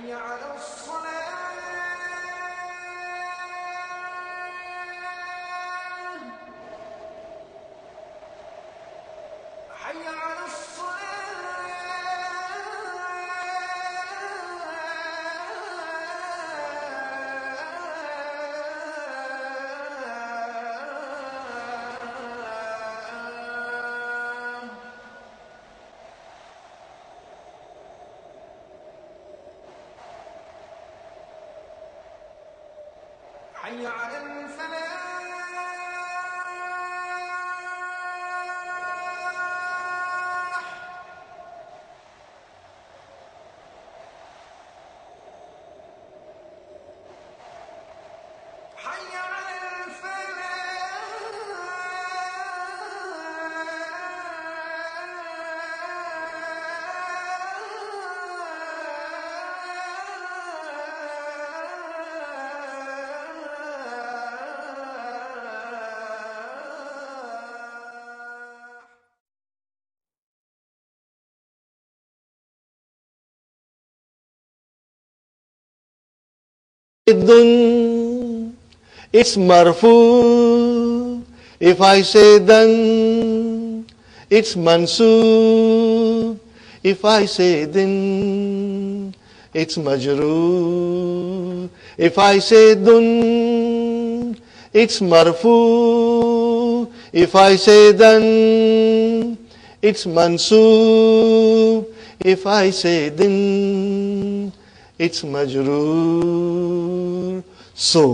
حي على الصلاة حي على حي على الفلاح حي على It's marfu. If I say dan, it's mansub. If I say din, it's majroor. If I say dun, it's marfu. If I say dan, it's mansub. If I say din, it's majroor. So,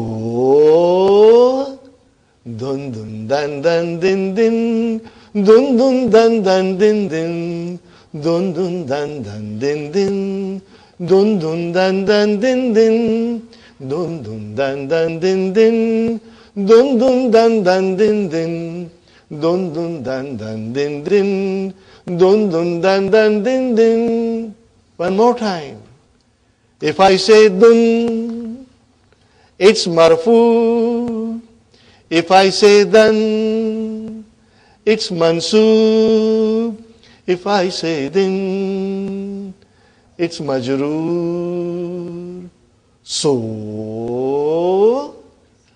dun dun dan dan din din, dun dun dan dan din din, dun dun dan dan din din, dun dun dan dan din din, dun dun dan dan din din, dun dun dan dan din din, dun dun dan dan din din, dun dun dan dan din din. One more time. If I say dun, it's marfu. If I say dan, it's mansub. If I say din, it's majroor. So,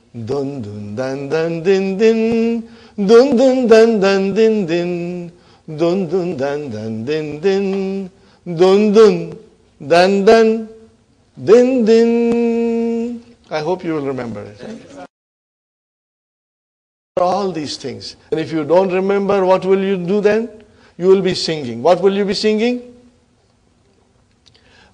dun dun dan dan din din, dun dun dan dan din din, dun dun dan dan din din, dun dun dan dan din din. I hope you will remember it. All these things. And if you don't remember, what will you do then? You will be singing. What will you be singing?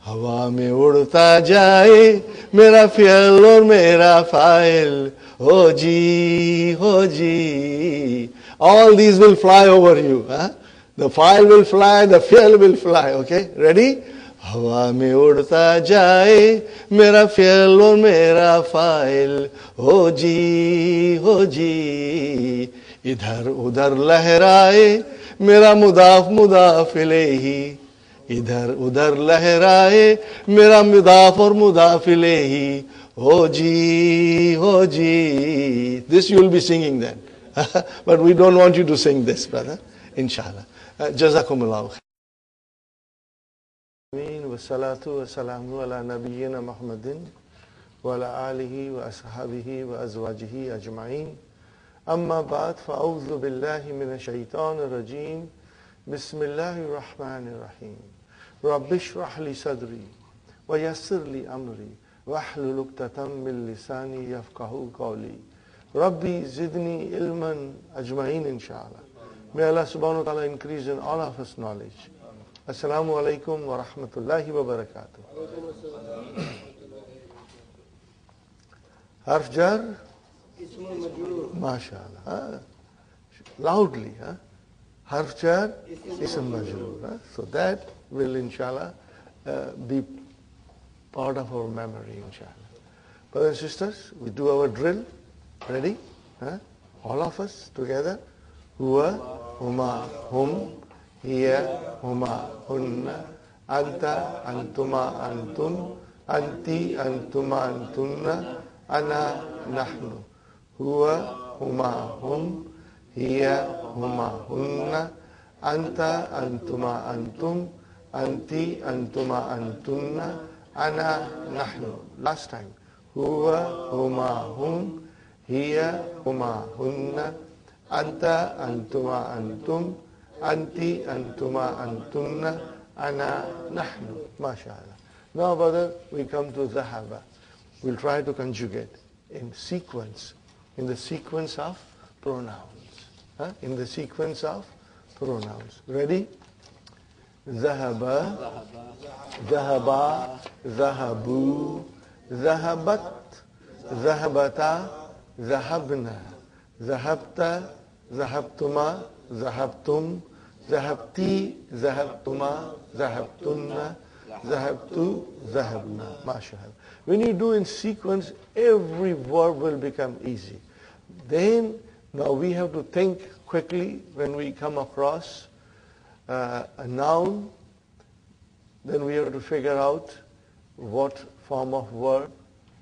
हवा में उड़ता जाए मेरा फ़ियल और मेरा file हो जी. All these will fly over you. Huh? The file will fly, the फ़ियल will fly. Okay? Ready? हवा में उड़ता जाए मेरा फ़ियल और मेरा फ़ाइल हो जी. इधर उधर लहराए मेरा मुदाफ इलैही. इधर उधर लहराए मेरा मुदाफ और मुदाफ इलैही हो जी. This you will be singing then. But we don't want you to sing this, brother. Inshallah. Jazakumullahu khair. Wassalatu wassalamu ala nabiyyina Muhammadin wa ala alihi wa ashabihi wa azwajihi ajma'in. Amma ba'd, fa'udhu billahi minash shaitanir rajim. Bismillahir rahmanir rahim. Rabbi shrah li sadri wa yassir li amri wahlul 'uqdatam min lisani yafqahu qawli. Rabbi zidni ilman ajma'in, inshallah. May Allah subhanahu wa ta'ala increase in all of us knowledge. Assalamu alaikum wa rahmatullahi wa barakatuh. Harf jar? MashaAllah. Loudly. Harf jar? Ism majroor. So that will inshallah be part of our memory, inshallah. Brothers and sisters, we do our drill. Ready? All of us together. Huwa, huma, hum. Hiya, huma, hunna, anta, antuma, antun, anti, antuma, antunna, ana, nahnu. Huwa, huma, hum, hiya, huma, hunna, anta, antuma, antum, anti, antuma, antunna, ana, nahnu. Last time. Huwa, huma, hum, hiya, huma, hunna, anta, antuma, antum, anti, antuma, antunna, ana, nahnu. MashaAllah. Now, brother, we come to zahaba. We'll try to conjugate in sequence, in the sequence of pronouns. In the sequence of pronouns. Ready? Zahaba, zahaba, zahabu, zahabat, zahabata, zahabna, zahabta, zahabtuma, zahabtum, zahabti, zahabtuma, zahabtunna, zahabtu, zahabna. MashaAllah. When you do in sequence, every verb will become easy. Then, now we have to think quickly when we come across a noun, then we have to figure out what form of verb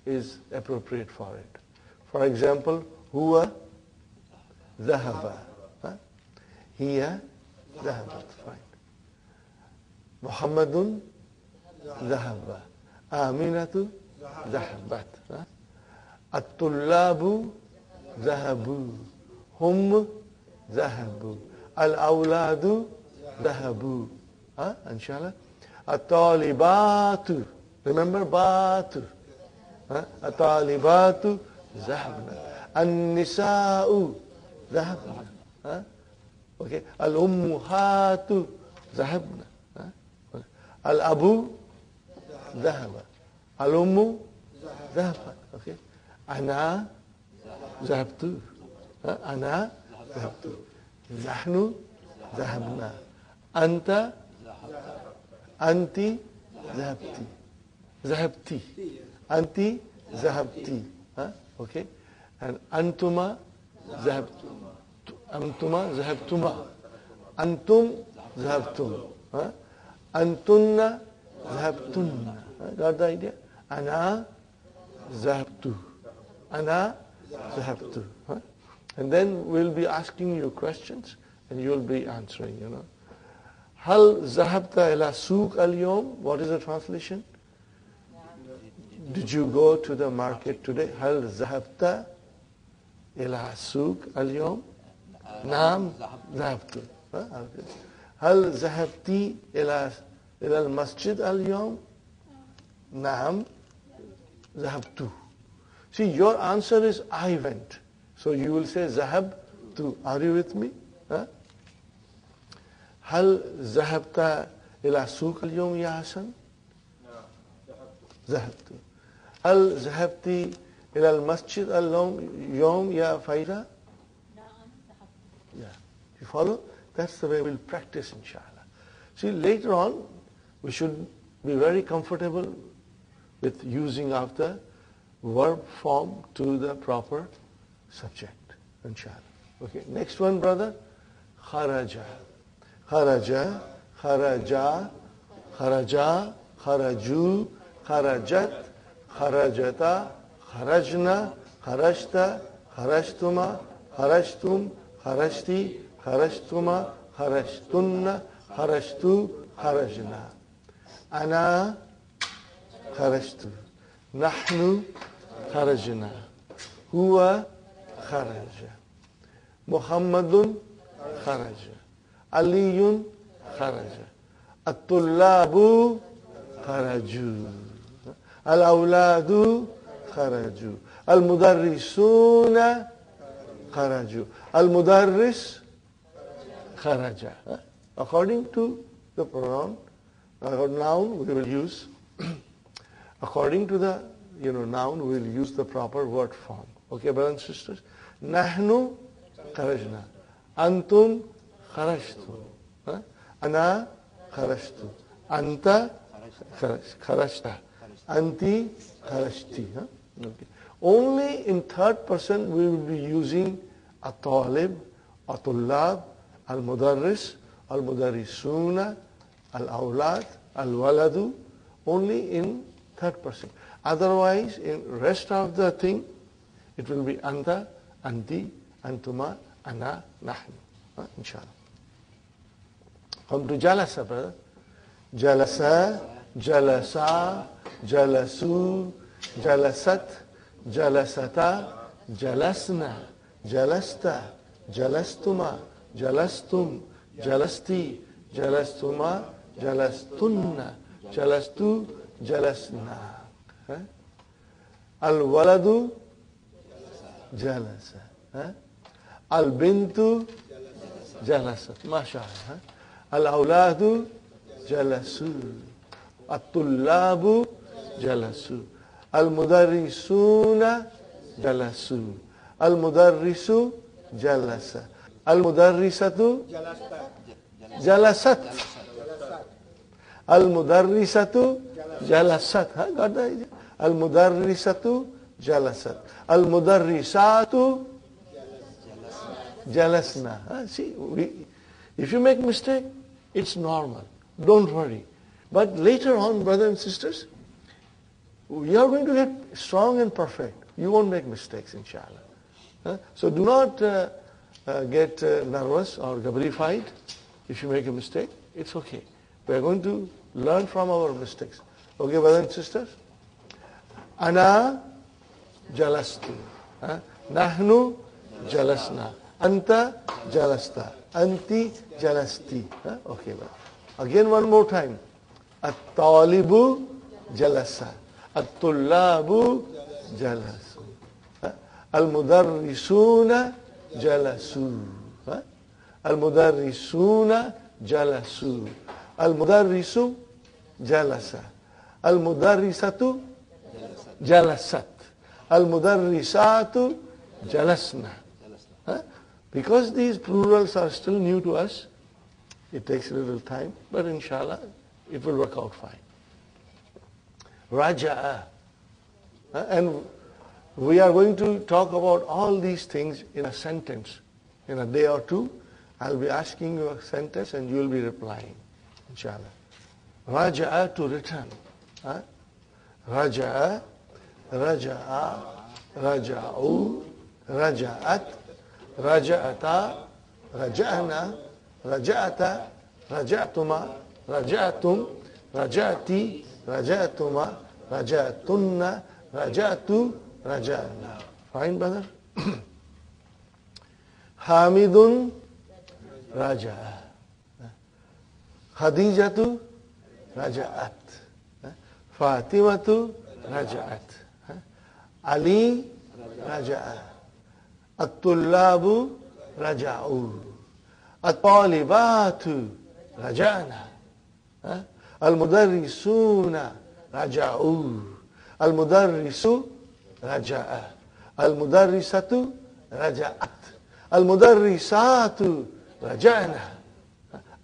is appropriate for it. For example, huwa, zahaba. Hiya, zahabat. Fine. Muhammadun, zahaba. Aminatu, zahabat. At-tullabu, zahabu. Hum, zahabu. Al-awladu, zahabu. Inshallah. At-talibatu. Remember batu. At-talibatu, zahabna. An-nisa'u, zahabna. Okay. Al-ummuhatu, zahabna. Al-abu, zahaba. Al-ummu, zahabat. Okay. Ana, zahabtu. Ana, zahabtu. Nahnu, zahabna. Anta, anti, zahabti. Zahabti. Anti, zahabti. Okay. And antuma, zahabtum. Antuma, zahabtuma. Antum, zahabtum. Antunna, zahabtunna. Got the idea? Ana, zahabtu. Ana, zahabtu. And then we'll be asking you questions and you'll be answering, you know. Hal zahabta ila souk al-yawm? What is the translation? Did you go to the market today? Hal zahabta ila souk al-yawm? Naam, zahabtu. Hal zahabti ila al-masjid al-yawm? Naam, zahabtu. See, your answer is I went. So you will say zahab tu. Are you with me? Hal zahabta ila souk al-yawm ya Hasan? Zahabtu. Hal zahabti ila al-masjid al-yawm ya Faiza? Yeah. You follow? That's the way we'll practice, inshallah. See, later on, we should be very comfortable with using of the verb form to the proper subject, inshallah. Okay, next one, brother. Kharaja. Kharaja, kharaja, kharaja, kharaju, kharajat, kharajata, kharajna, kharajta, kharajtuma, kharajtum, kharajti, kharajtuma, kharajtunna, kharajtu, kharajna. Ana kharajtu. Nahnu kharajna. Huwa kharaja. Muhammadun kharaja. Aliyun kharaja. At-tullabu kharaju. Al-awladu kharaju. Al-mudarrisuna kharaju. Al-mudarris kharaja. According to the pronoun, noun we will use, according to the noun we will use the proper word form. Okay, brothers and sisters? Nahnu kharajna. Antum kharajtum. Ana kharajtu. Anta kharajta. Anti kharajti. Okay. Only in third person we will be using at-talib, at-tullab, al-mudarris, al-mudarrisuna, al-awlad, al-waladu, only in third person. Otherwise, in rest of the thing, it will be anta, anti, antuma, ana, nahnu. Inshallah. Come to jalasa, brother. Jalasa, jalasa, jalasu, jalasat, jalasata, jalasna, jalasta, jalastuma, jalastum, jalasti, jalastuma, jalastunna, jalastu, jalasna. Al-waladu, jalasa. Al-bintu, jalasat. MashaAllah. Al-awladu, jalasu. At-tullabu, jalasu. Al-mudarrisuna, jalasu. Al-mudarrisu, jalasa. Al-mudarrisatu, jalasat. Al-mudarrisatu, jalasat. Got the idea? Al-mudarrisatu, jalasat. Al-mudarrisatu, jalasna. See, if you make mistake, it's normal. Don't worry. But later on, brothers and sisters, you are going to get strong and perfect. You won't make mistakes, inshallah. So do not get nervous or gabrified if you make a mistake. It's okay. We are going to learn from our mistakes. Okay, brothers and sisters? Ana jalastu. Nahnu jalasna. Anta jalasta. Anti jalasti. Okay, brother. Again one more time. At-talibu jalasa. At-tullabu jalasu. Al-mudarrisuna jalasu. Al-mudarrisuna jalasu. Al-mudarrisu jalasa. Al-mudarrisatu jalasat. Al-mudarrisatu jalasna. Because these plurals are still new to us, it takes a little time, but inshallah, it will work out fine. Raja'a. And we are going to talk about all these things in a sentence. In a day or two, I'll be asking you a sentence and you will be replying, inshallah. Raja'a, to return. Raja'a, raja'a, raja'u, raja'at, raja'ata, raja'na, raja'ata, raja'tuma, raja'tum, raja'ti, raja'tuma, raja'tunna, raja'tu, raja'na. Fine, brother? Hamidun, raja'a. Khadijatu, raja'at. Fatimatu, raja'at. Ali, raja'a. At-tullabu, raja'u. At-talibatu, raja'na. Al-mudarrisuna, raja'u. Al-mudarrisu, raja'a. Al-mudarrisatu, raja'at. Al-mudarrisatu, raja'na.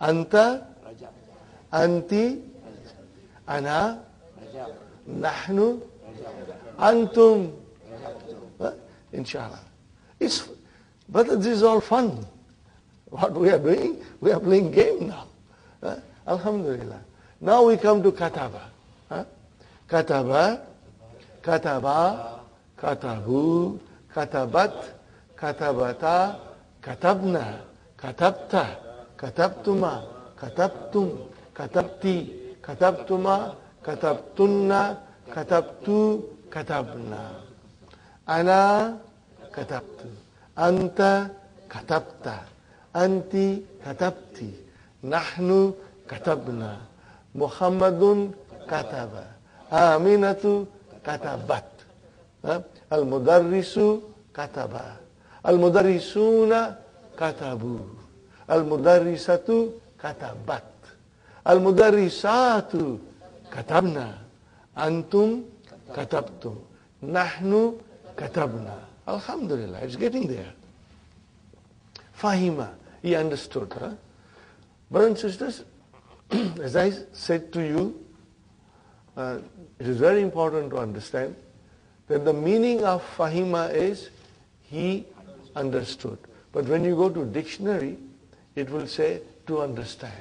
Anta, anti, ana, nahnu, antum. Inshallah. But this is all fun. What we are doing, we are playing game now. Alhamdulillah. Now we come to kataba. Kataba, kataba, katabu, katabat, katabata, katabna, katabta, katabtuma, katabtum, katabti, katabtuma, katabtunna, katabtu, katabna. Ana katabtu. Anta katabta. Anti katabti. Nahnu katabna. Muhammadun kataba. Aminatu katabat. Al-mudarrisu kataba. Al-mudarrisuna katabu. Al-mudarrisatu katabat. Al-mudarrisatu katabna. Antum katabtum. Nahnu katabna. Alhamdulillah, it's getting there. Fahima, he understood. Brothers and sisters, as I said to you, it is very important to understand that the meaning of Fahima is he understood. But when you go to dictionary, it will say to understand.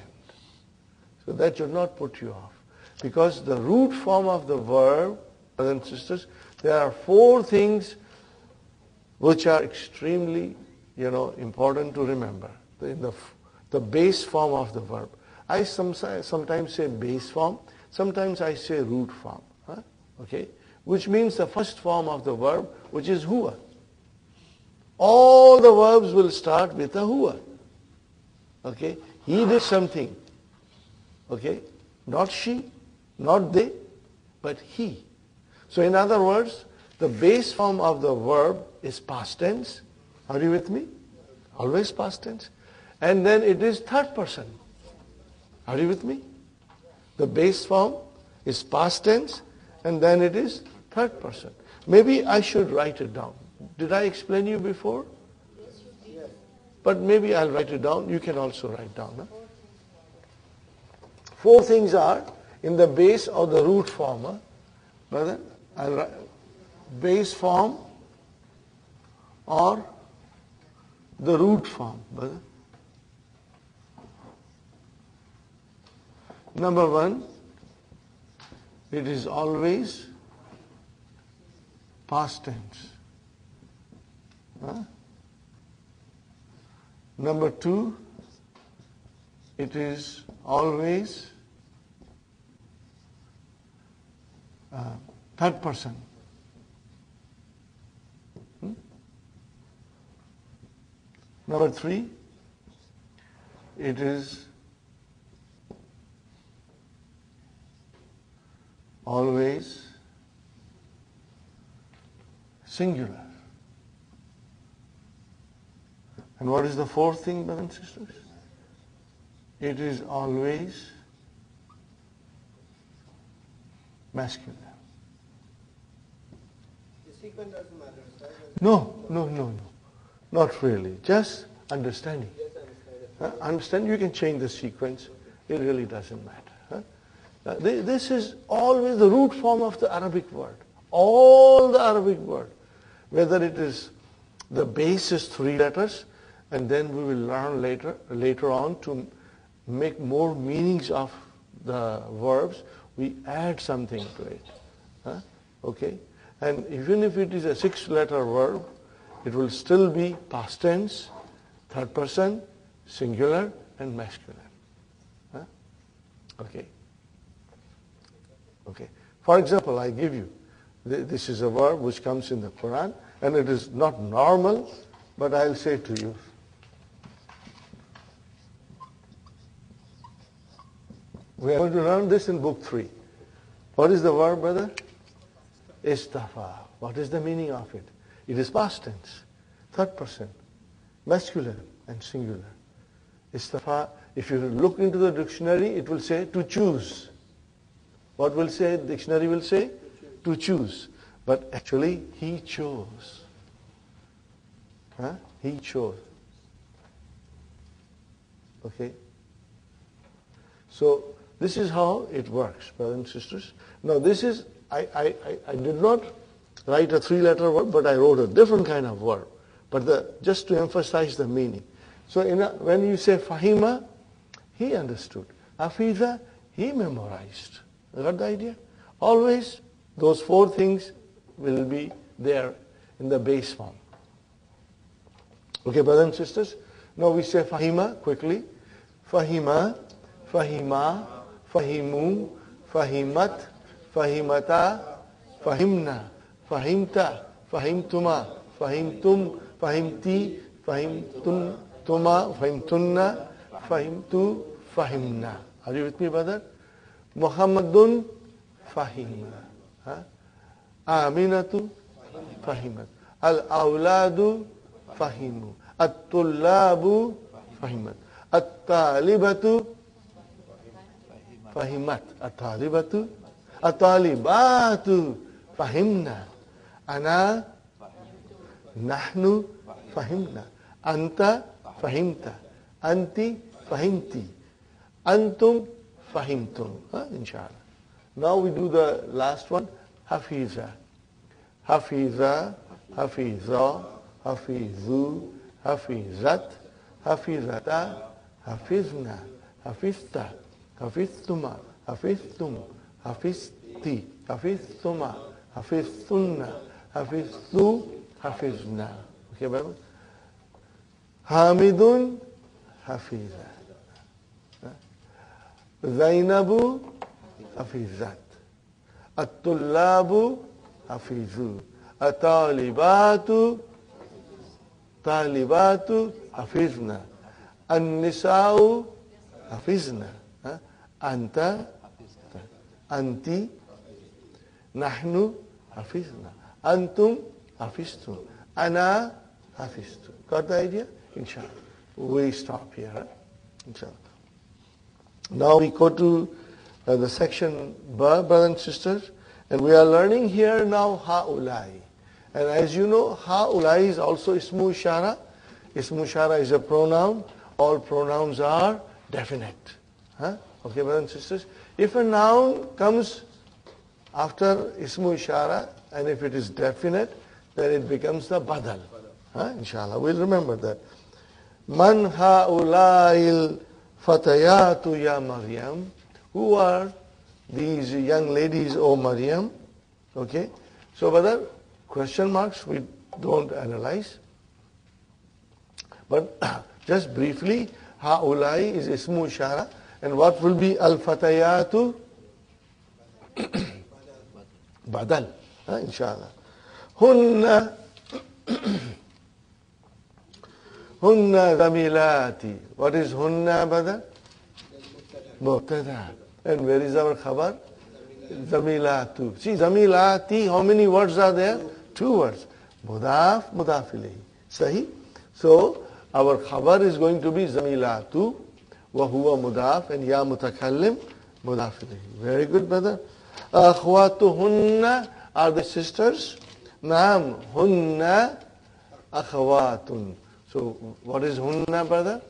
So that should not put you off. Because the root form of the verb, brothers and sisters, there are four things which are extremely, important to remember. The base form of the verb. I sometimes say base form, sometimes I say root form. Okay? Which means the first form of the verb, which is huwa. All the verbs will start with a huwa. Okay? He did something. Okay? Not she, not they, but he. So in other words, the base form of the verb is past tense. Are you with me? Always past tense. And then it is third person. Are you with me? The base form is past tense and then it is third person. Maybe I should write it down. Did I explain you before? Yes. But maybe I'll write it down. You can also write down. Huh? 4 things are in the base of the root form. Huh? Brother, I'll write base form or the root form. Brother. Number 1, it is always past tense. Huh? Number 2, it is always third person. Number 3, it is always singular. And what is the 4th thing, brothers and sisters? It is always masculine. The sequence doesn't matter, right? No. Not really. Just understanding. Yes, I understand. Understand, you can change the sequence. It really doesn't matter. This is always the root form of the Arabic word. All the Arabic word. Whether it is the base is 3 letters, and then we will learn later on to make more meanings of the verbs. We add something to it. Okay? And even if it is a 6-letter verb, it will still be past tense, third person, singular, and masculine. Okay. Okay. For example, I give you, this is a verb which comes in the Quran, and it is not normal, but I'll say to you. We are going to learn this in book 3. What is the verb, brother? Istafa. What is the meaning of it? It is past tense, third person, masculine and singular. Istafa, if you look into the dictionary, it will say to choose. What will say? The dictionary will say to choose. But actually, he chose. He chose. Okay? So, this is how it works, brothers and sisters. Now, this is, I did not write a 3-letter word, but I wrote a different kind of word. But just to emphasize the meaning. So, when you say Fahima, he understood. Afiza, he memorized. You got the idea? Always, those 4 things will be there in the base form. Okay, brothers and sisters? Now we say Fahima quickly. Fahima, Fahima, Fahimu, Fahimat, Fahimata, Fahimna, Fahimta, Fahimtuma, Fahimtum, Fahimti, Fahimtuma, Fahimtunna, Fahimtu, Fahimna. Are you with me, brother? Muhammadun, Fahima. Aminatu, Fahimat. Al-awladu, Fahimu. At-tullabu, Fahimat. At-talibatu, Fahimat. At-talibatu, At-talibatu, Fahimna. Ana, Nahnu, Fahimna. Anta, Fahimta. Anti, Fahimti. Antum, Fahimtum. Inshallah. Now we do the last one. Hafiza. Hafiza, Hafiza, Hafizu, Hafizat, Hafizata, Hafizna, Hafizta, Hafiztuma, Hafiztum, Hafizti, Hafiztuma, Hafiztunna, Hafiztu, Hafizna. Okay, brother? Hamidun, Hafiza. Zainabu, Hafizat. At-tullabu hafizu. At-talibatu hafizna. An-nisa'u hafizna. Anta, anti, nahnu hafizna. Antum hafiztum. Ana hafiztu. Got the idea? Inshallah. We stop here. Inshallah. Now we go to the section Ba, brothers and sisters. And we are learning here now ha'ulai. And as you know, ha'ulai is also ismu ishara. Ismu ishara is a pronoun. All pronouns are definite. Okay, brothers and sisters. If a noun comes after ismu ishara, and if it is definite, then it becomes the badal. Inshallah, we'll remember that. Man ha'ulail fatayatu ya Maryam. Who are these young ladies, O Maryam? Okay. So, brother, question marks we don't analyze. But just briefly, ha'ulai is ismu ishara. And what will be al-fatayatu? Badal. Inshallah. Hunna zamilati. What is hunna, brother? Mubtada. And where is our khabar? Zamilatu. See, zamilati, how many words are there? 2 words. Mudaf, mudaf ilayhi. Sahi? So, our khabar is going to be zamilatu, wa huwa mudaf, and ya mutakallim, mudaf ilayhi. Very good, brother. Akhwatuhunna are the sisters. Naam, hunna akhwatun. So, what is hunna, brother?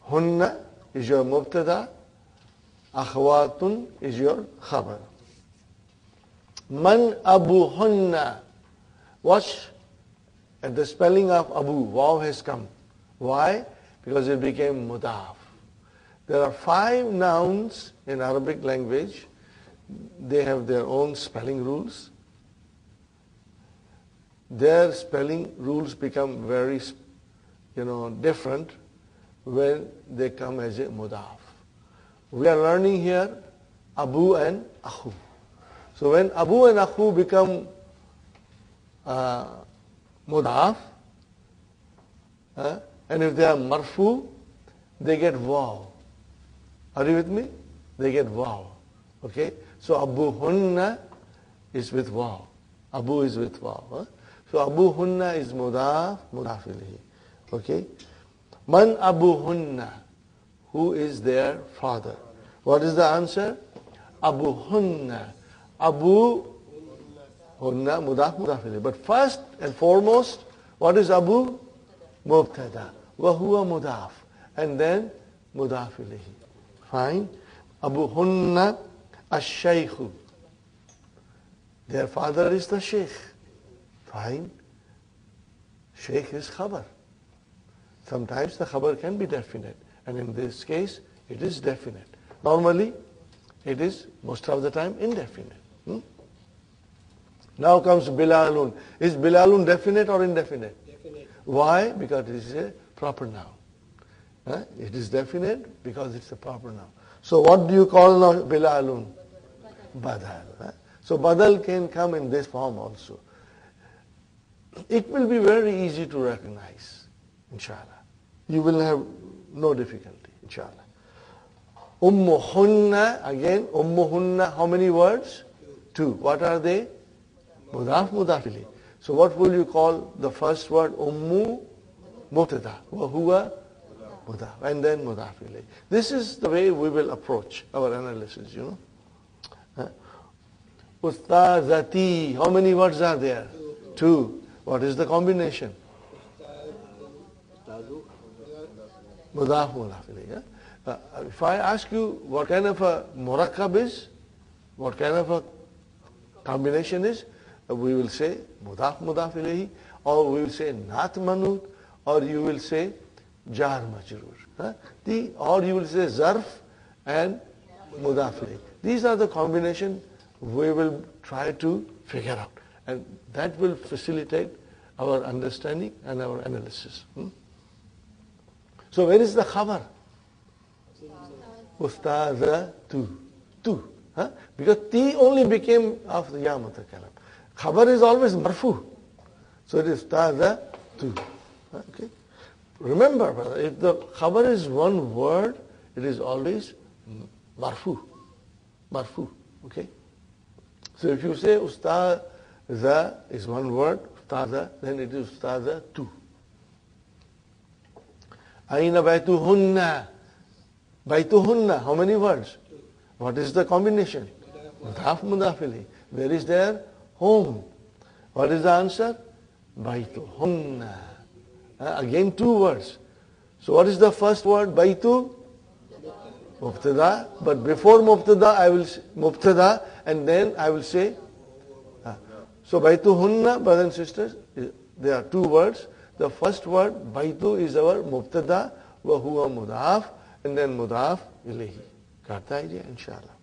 Hunna is your mubtada. Akhwatun is your khabar. Man abuhunna. Watch at the spelling of abu. Waw has come. Why? Because it became mudaf. There are 5 nouns in Arabic language. They have their own spelling rules. Their spelling rules become very, different when they come as a mudaf. We are learning here abu and akhu. So when abu and akhu become mudaf, and if they are marfu, they get waw. Are you with me? They get waw. Okay? So abu hunna is with waw. Abu is with waw. So abu hunna is mudaf ilayhi. Okay? Man abu hunna. Who is their father? What is the answer? Abu hunna. Abu hunna, mudaf ilayhi. But first and foremost, what is abu? Mubtada. Wa huwa mudaf. And then mudaf ilayhi. Fine. Abu hunna ash-shaykhu. Their father is the sheikh. Fine. Sheikh is khabar. Sometimes the khabar can be definite. And in this case, it is definite. Normally, it is most of the time indefinite. Now comes Bilalun. Is Bilalun definite or indefinite? Definite. Why? Because it is a proper noun. It is definite because it's a proper noun. So what do you call now Bilalun? Badal. So Badal can come in this form also. It will be very easy to recognize, inshallah. You will have no difficulty, inshallah. Ummuhunna, again, ummuhunna, how many words? 2. What are they? Mudaf, mudafili. So what will you call the first word? Ummu, mubtada. Wa huwa, mudaf. And then mudafili. This is the way we will approach our analysis, Ustazati, how many words are there? 2. What is the combination? Mudaf, mudafili. If I ask you what kind of a murakkab is, what kind of a combination is, we will say mudaf, mudaf ilayhi, or we will say naat manut, or you will say jar majroor. Or you will say zarf and mudaf ilayhi. These are the combination we will try to figure out. And that will facilitate our understanding and our analysis. So where is the khabar? Ustaza tu. Huh? Because T only became of the Ya Mutakalam. Khabar is always marfu. So it is ustaza tu. Okay. Remember, brother, if the khabar is one word, it is always marfu. Marfu. Okay. So if you say ustaza is one word, ustaza, then it is ustaza tu. Aina baituhunna. Baituhunna, how many words? What is the combination? Mudaf mudafili. Where is their home? What is the answer? Baituhunna. Again 2 words. So what is the first word? Baitu? Mubtada. But before mubtada, I will say mubtada, and then I will say. So baituhunna, brothers and sisters, there are 2 words. The first word, baitu, is our mubtada, wa huwa mudaf, and then mudaf ilayhi. Got the idea, inshallah.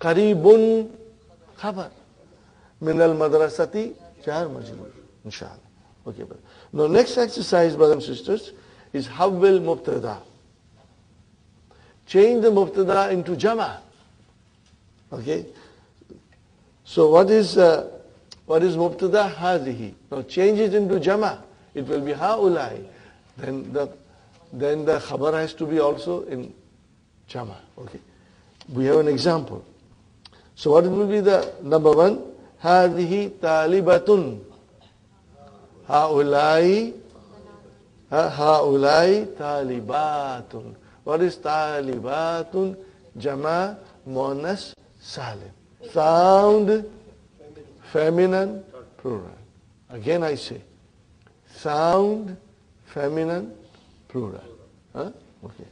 Qaribun khabar. Min al madrasati jar majrur. Inshallah. Okay, brother. Now next exercise, brothers and sisters, is hawwil mubtada. Change the mubtada into jama. Okay. So what is mubtada? Hadhihi. Now change it into jama. It will be haulai. Then the khabar has to be also in jama. Okay. We have an example. So what will be the number 1? Hadhihi talibatun. Haulai talibatun. What is talibatun? Jama muannas salim. Sound feminine plural. Again I say, sound feminine plural. Okay.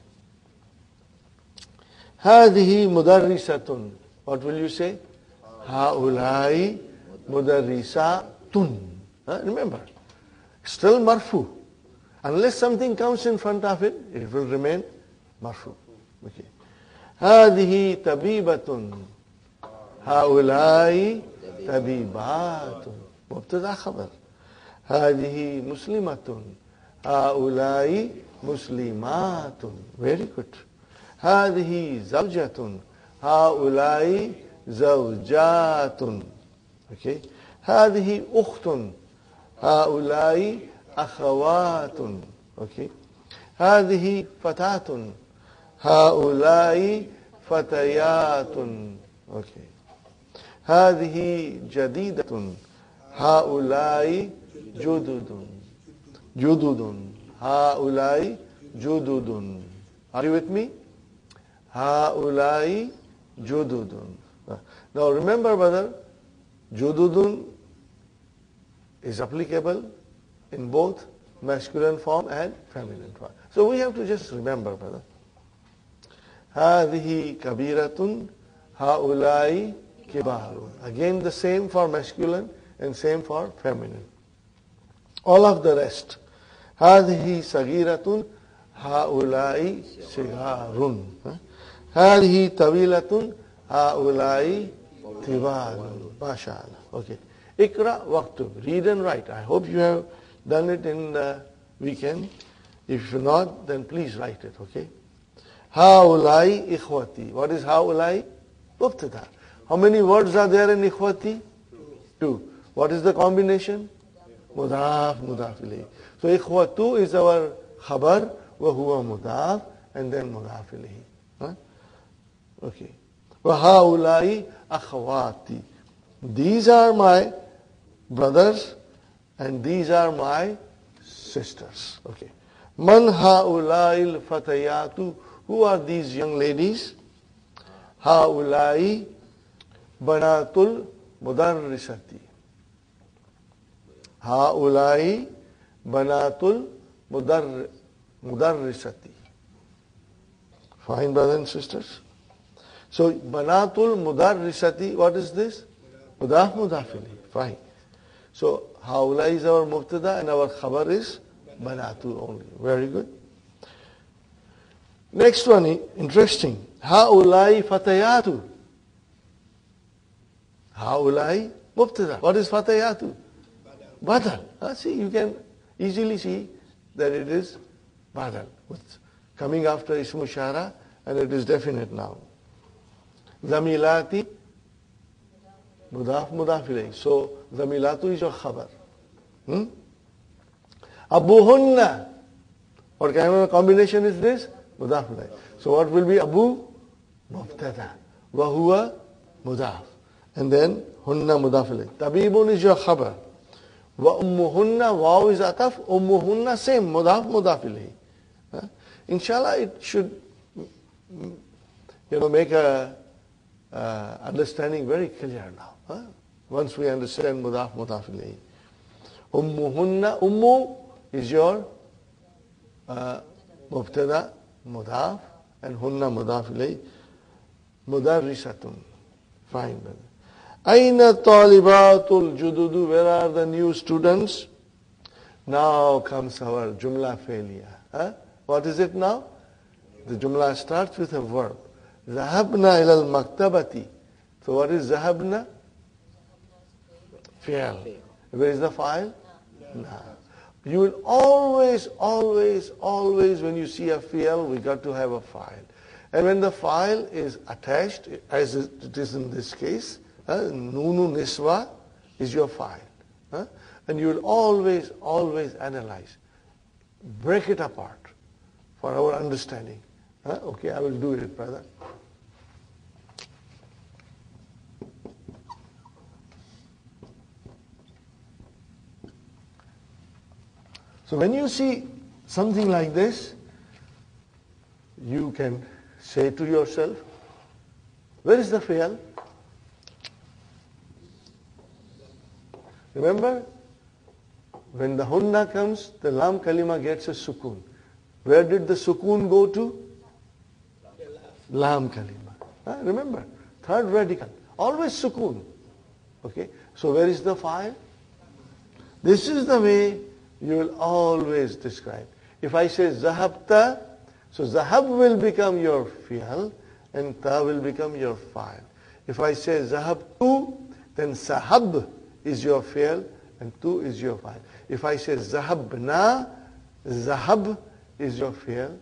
Hadhihi mudarrisatun. What will you say? Haulai mudarrisatun. Remember, still marfu. Unless something comes in front of it, it will remain marfu. Okay. Hadhihi tabibatun. Haulai tabibatun. Mubtada khabar. Hadhihi muslimatun. Haulai muslimatun. Very good. Hadhihi zawjatun. Haulai zawjatun. Okay. Hadhihi ukhtun. Haulai akhawatun. Okay. Hadhihi fatatun. Haulai fatayatun. Okay. Hadhihi jadidatun. Haulai jududun. Jududun. Haulai jududun. Are you with me? Haulai jududun. Now remember, brother, jududun is applicable in both masculine form and feminine form. So we have to just remember, brother. Hadhihi kabiratun. Haulai kibarun. Again the same for masculine and same for feminine. All of the rest. Hadhihi sagiratun. Haulai sigarun. Hadhihi tawilatun. Haulai tibalun. MashaAllah. Okay. Ikra waqtub. Read and write. I hope you have done it in the weekend. If not, then please write it. Okay. Haulai ikhwati. What is haulai? Mubtada. How many words are there in ikhwati? 2. What is the combination? Mudaf, mudaf ilayhi. So ikhwatu is our khabar, wa huwa mudaf, and then mudaf ilayhi. Okay. Wa haulai akhawati. These are my brothers and these are my sisters. Okay. Man haulai fatayatu. Who are these young ladies? Haulai banatul mudarrisati. Haulai banatul mudarrisati. Fine, brothers and sisters. So banatul mudarrisati, what is this? Mudaf mudafili. Fine. So haulai is our mubtada and our khabar is banatul only. Very good. Next one, interesting. Haulai fatayatu. Haulai mubtada. What is fatayatu? Badal. See, you can easily see that it is badal. Coming after ismu shara, and it is definite now. Zamilati, mudaf, mudaf ilayhi. So, zamilatu is your khabar. Abuhunna. What kind of a combination is this? Mudaf ilayhi. So, what will be Abu? Mubtada. Wa huwa mudaf. And then, hunna mudaf ilayhi. Tabibun is your khabar. Wa ummuhunna, waw is ataf. Ummuhunna, same. Mudaf, mudaf ilayhi. Inshallah, it should, make a understanding very clear now. Once we understand mudaf, mudaf ilayhi. Ummuhunna, ummu is your mubtada, mudaf, and hunna mudaf ilayhi. Mudarrisatun. Fine, brother. Aina talibatul jududu, where are the new students? Now comes our jumla failure. What is it now? The jumla starts with a verb. Zahabna ilal maktabati. So what is zahabna? Fi'al. Where is the file? Na. You will always, when you see a fi'al, we got to have a file. And when the file is attached, as it is in this case, Nunu Niswa is your file. And you will always analyze. Break it apart for our understanding. Okay, I will do it, brother. So when you see something like this, you can say to yourself, where is the fi'al? Remember, when the hunna comes, the lam kalima gets a sukun. Where did the sukun go to? Lam kalima. Remember, third radical. Always sukun. Okay, so where is the file? This is the way you will always describe. If I say zahabta, so zahab will become your fi'al and ta will become your file. If I say zahabtu, then sahab is your fi'al and tu is your file. If I say zahabna, zahab is your fi'al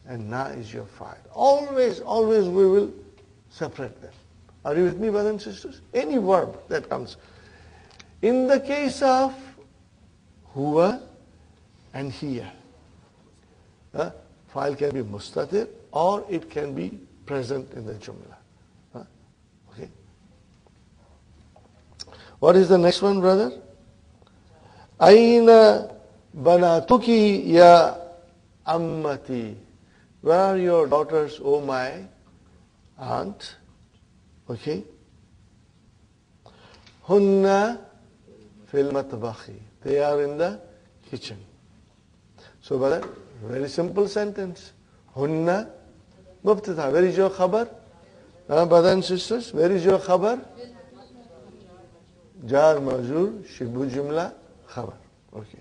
and na is your file. Always we will separate them. Are you with me, brothers and sisters? Any verb that comes. In the case of huwa and hiya, file can be mustatir or it can be present in the jumla. Okay. What is the next one, brother? Aina banatuki ya ammati. Where are your daughters, oh my aunt? Okay. Hunna fil matbakhi. They are in the kitchen. So, brother, very simple sentence. Hunna mubtada. Where is your khabar? Brothers and sisters, where is your khabar? Jar majur shibu jumla khabar. Okay.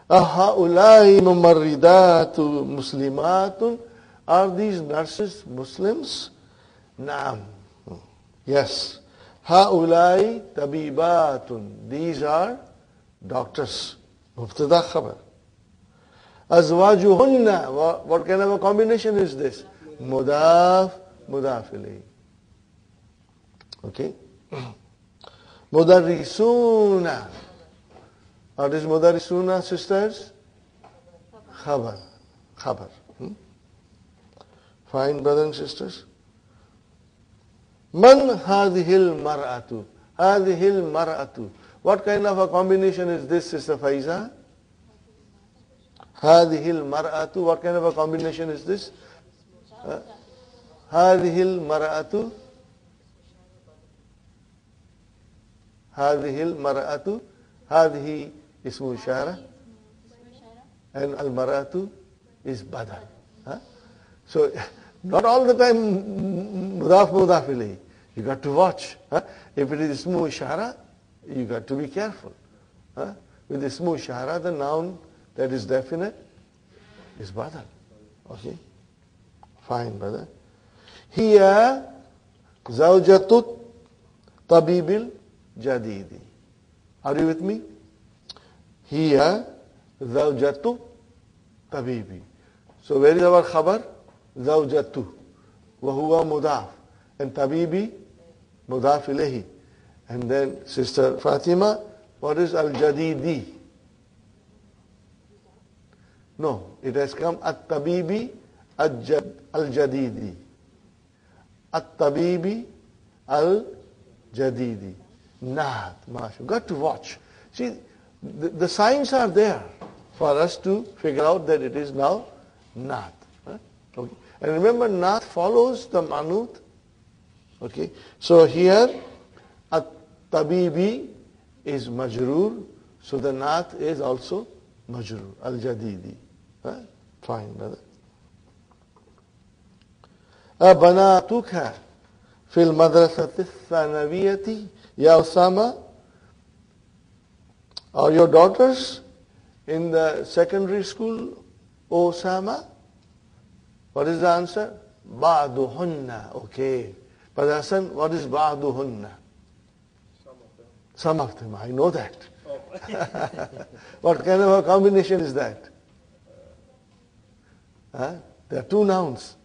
Ahaulai mumarridatu muslimatun. Are these nurses Muslims? Naam. Yes. Haulai tabibatun. These are doctors. Mubtada khabar. Azwajuhunna. What kind of a combination is this? Mudaf, mudaf ilayhi. Okay. Mudarrisuna. What is mudarrisuna, sisters? Khabar. Khabar. Fine, brothers and sisters. Man hadhil mar'atu. Hadhil mar'atu. What kind of a combination is this, Sister Faiza? Hadhil mar'atu. What kind of a combination is this? Hadhil mar'atu. Hadhil mar'atu. Hadhi ismu ishara. And al mar'atu is badal. So, not all the time mudaf ilayhi. You got to watch. If it is ismu ishara, you got to be careful. With ismu ishara, the noun that is definite is badal. Okay? Fine, brother. Hiya zawjatut tabibil jadidi. Are you with me? Hiya zawjatu tabibi. So where is our khabar? Zawjatu. وهو مضاف. And tabibi, mudaf ilayhi. And then Sister Fatima, what is al-jadidi? No, it has come at-tabibi al-jadidi. At-tabibi al-jadidi. Naat, masha. Got to watch. See, the signs are there for us to figure out that it is now naat. Okay. And remember, naat follows the manut. Okay. So here, at-tabibi is majroor. So the naat is also majroor. Al-jadidi. Fine, brother. أبناتك في المدرسة الثانوية يا أسامة? Are your daughters in the secondary school, O Osama? What is the answer? بعضهن. Okay. But Hassan, what is بعضهن? Some of them. I know that. What kind of a combination is that? There are two nouns.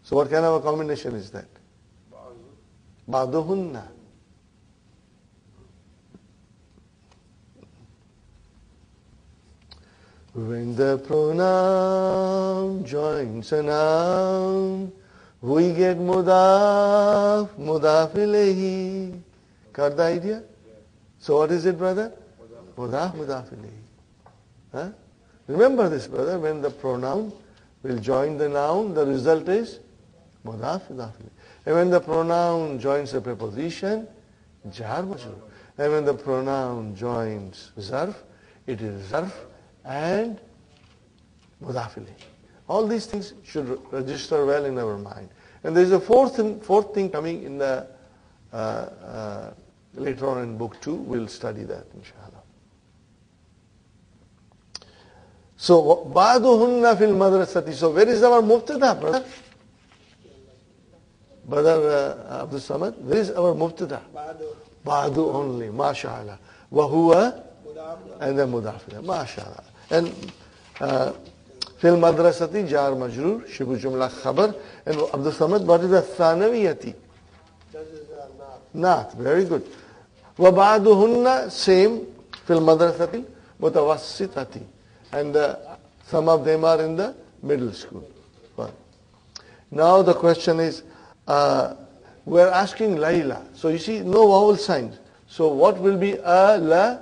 So what kind of a combination is that? بعضهن. When the pronoun joins a noun, we get mudaf ilayhi. Got the idea? So what is it, brother? Mudaf ilayhi. Remember this, brother, when the pronoun will join the noun, the result is mudaf ilayhi. And when the pronoun joins a preposition, jar majrur. And when the pronoun joins zarf, it is zarf and mudaf ilayhi. All these things should register well in our mind. And there is a fourth thing coming in the later on in book 2. We'll study that, inshallah. So, ba'duhunna fil madrasati. So, where is our mubtada, brother? Brother Abdul Samad, where is our mubtada? Ba'du only, mashallah. Wa huwa, and then mudaf ilayhi, mashallah. And fil madrasati jar majrur, shibu jumla khabar. And Abdul Samad, what is the thanawiyati? Naat, very good. Wa ba'duhunna, same, fil madrasati mutawassitati. And some of them are in the middle school. Fine. Now the question is, we are asking Layla. So you see, no vowel signs. So what will be a la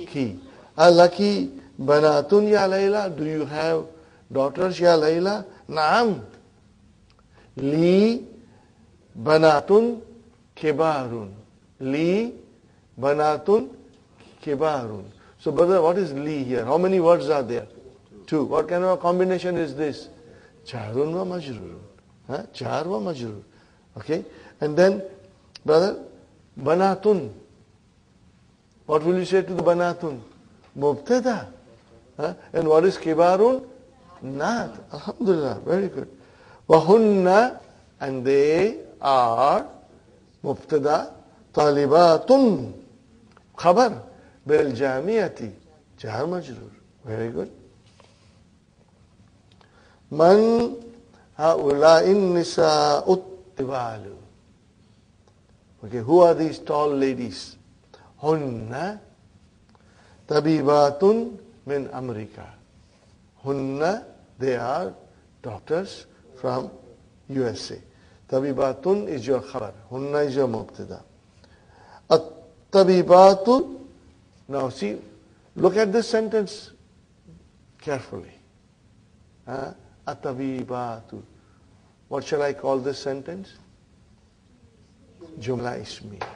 ki? A laki banatun ya Layla? Do you have daughters ya Layla? Naam. Li banatun kibarun. Li banatun kibarun. So brother, what is li here? How many words are there? 2. What kind of a combination is this? Jarun wa majrurun. Jar wa majrur. Okay. And then, brother, banatun. What will you say to the banatun? Mubtada. And what is kibarun? Naat. Alhamdulillah. Very good. Wahunna, and they are mubtada talibatun. Khabar. Bil jamiyati. Jar majrur. Very good. Man haula'in nisa'ut tibalu. Okay, who are these tall ladies? Hunna tabibatun min America. Hunna, they are doctors from USA. Tabibatun is your khabar. Hunna is your mubtada. At-tabibatu. Now see, look at this sentence carefully. At-tabibatu. What shall I call this sentence? Jumla ismiya.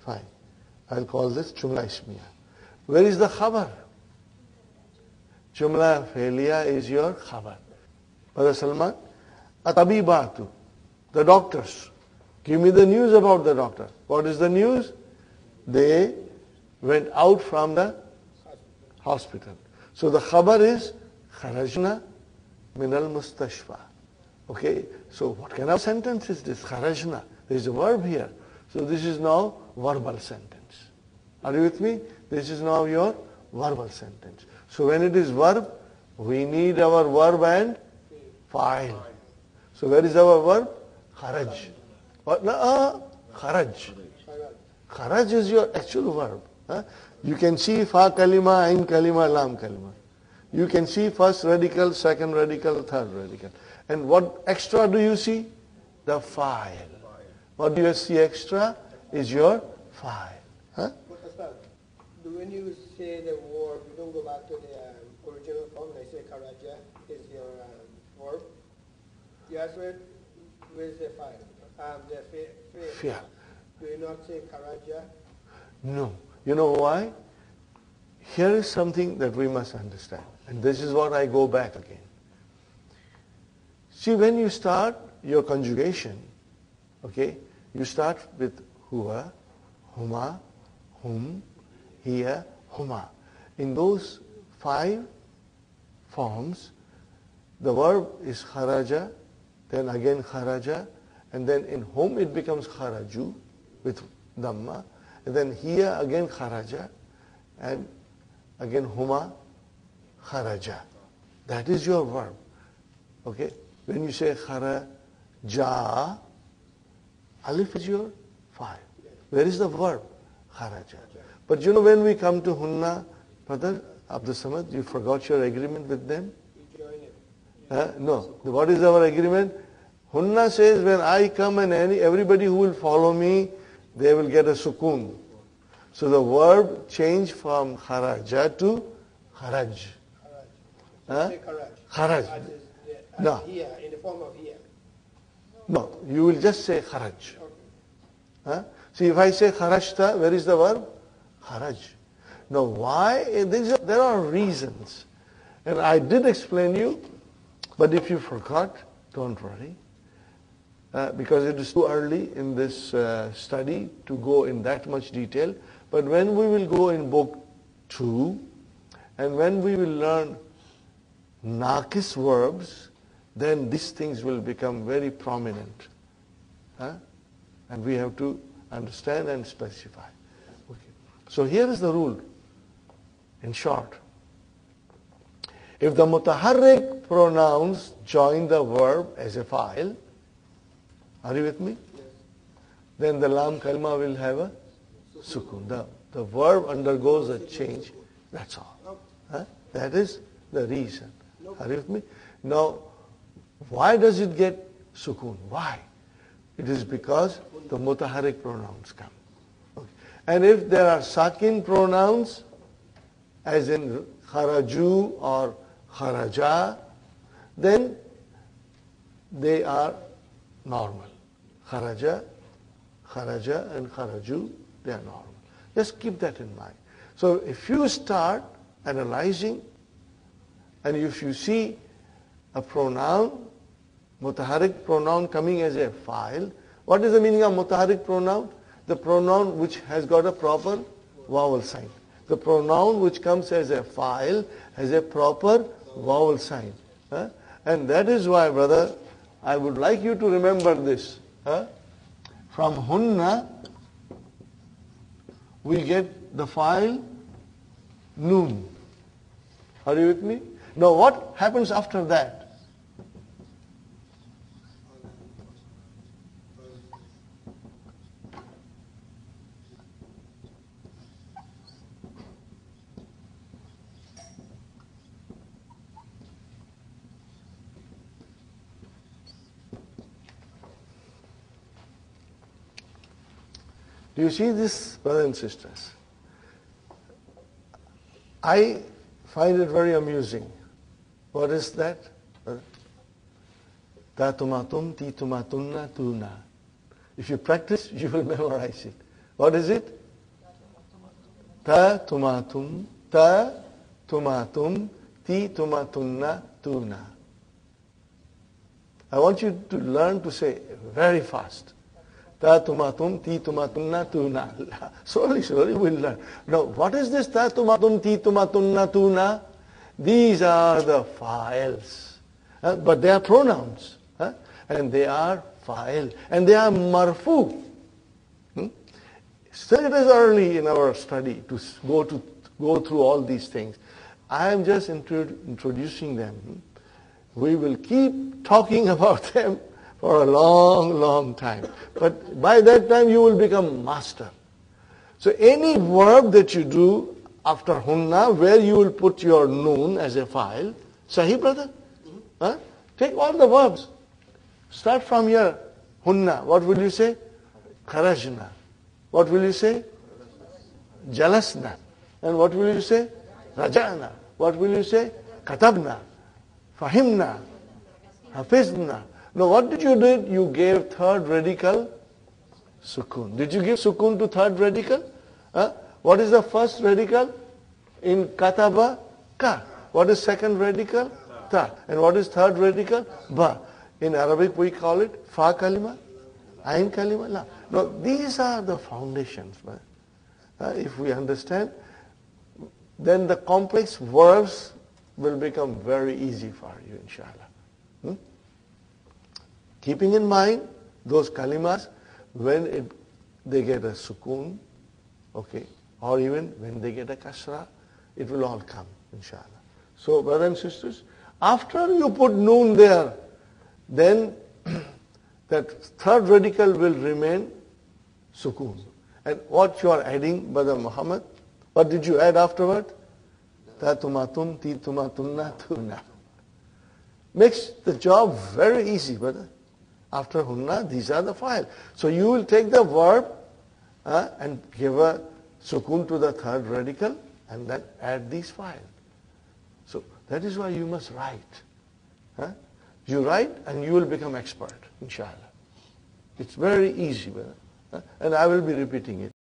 Fine. I'll call this Jumla ismiya. Where is the khabar? Jumla failure is your khabar. Brother Salman, at-tabibatu, the doctors. Give me the news about the doctor. What is the news? They went out from the hospital. So the khabar is kharajna min al-mustashfa. Okay, so what kind of sentence is this? Kharajna. There is a verb here. So this is now verbal sentence. Are you with me? This is now your verbal sentence. So when it is verb, we need our verb and file. So where is our verb? Kharaj. What? Kharaj. Kharaj is your actual verb. You can see fa kalima, ain kalima, lam kalima. You can see first radical, second radical, third radical. And what extra do you see? The file. What do you see extra? Is your file. When you say the verb, you don't go back to the original form. Like say karaja is your verb. You answer it with the file. The Fi'al. Do you not say karaja? No. You know why? Here is something that we must understand. And this is what I go back again. See, when you start your conjugation, okay, you start with huwa, huma, hum, hiya, huma. In those 5 forms, the verb is kharaja, then again kharaja, and then in hum it becomes kharaju with dhamma, and then hiya again kharaja, and again huma, kharaja. That is your verb. Okay? When you say kharaja, alif is your file. Where is the verb? Kharaja. But you know when we come to hunna, brother Abdul Samad, you forgot your agreement with them? You join it. No. What is our agreement? Hunna says when I come and everybody who will follow me, they will get a sukoon. So the verb changed from kharaja to kharaj. Say kharaj. Kharaj. No. Here, in the form of here. No, you will just say kharaj. See, if I say kharajta, where is the verb? Kharaj. Now, why? There are reasons. And I did explain you, but if you forgot, don't worry. Because it is too early in this study to go in that much detail. But when we will go in book 2, and when we will learn nakis verbs, then these things will become very prominent. And we have to understand and specify. Okay. So here is the rule, in short. If the mutaharrik pronouns join the verb as a file, are you with me? Yes. Then the lam kalma will have a sukun. The verb undergoes a change. That's all. That is the reason. Are you with me? Now, why does it get sukun? Why? It is because the mutaharrik pronouns come. Okay. And if there are sakin pronouns, as in kharaju or kharaja, then they are normal. Kharaja, kharaja and kharaju, they are normal. Just keep that in mind. So if you start analyzing, and if you see a pronoun, mutaharrik pronoun coming as a file, what is the meaning of mutaharrik pronoun? The pronoun which has got a proper vowel sign. The pronoun which comes as a file has a proper vowel sign. And that is why, brother, I would like you to remember this. From hunna, we get the file noon. Are you with me? Now what happens after that? Do you see this, brothers and sisters? I find it very amusing. What is that? Ta tumatum, ti tumatunna, tuna. If you practice, you will memorize it. What is it? Ta tumatum, ti tumatunna, tuna. I want you to learn to say very fast. Ta tumatum, ti tumatunna, tuna. Slowly we'll learn. Now, what is this ta tumatum, ti tumatunna, tuna? These are the files. But they are pronouns. And they are file. And they are marfu. Still it is early in our study to go through all these things. I am just introducing them. We will keep talking about them for a long, long time. But by that time you will become master. So any verb that you do after hunna, where you will put your noon as a file, Sahih, brother? Huh? Take all the verbs. Start from here. Hunna. What will you say? Kharajna. What will you say? Jalasna. And what will you say? Rajana. What will you say? Katabna. Fahimna. Hafizna. Now what did you do? You gave third radical sukun. Did you give sukun to third radical? What is the first radical? In kataba, ka. What is second radical? Ta. And what is third radical? Ba. In Arabic we call it fa kalima, ain kalima, la. Now these are the foundations. If we understand, then the complex verbs will become very easy for you, inshallah. Keeping in mind those kalimas, when they get a sukun, okay, or even when they get a kasra, it will all come, inshallah. So, brothers and sisters, after you put noon there, then that third radical will remain sukun. And what you are adding, Brother Muhammad, what did you add afterward? Ta tumatun, ti tumatunna, tunna. Makes the job very easy, brother. After hunna, these are the five. So you will take the verb and give a sukun to the third radical and then add these five. So that is why you must write. You write and you will become expert, inshallah. It's very easy, brother. And I will be repeating it.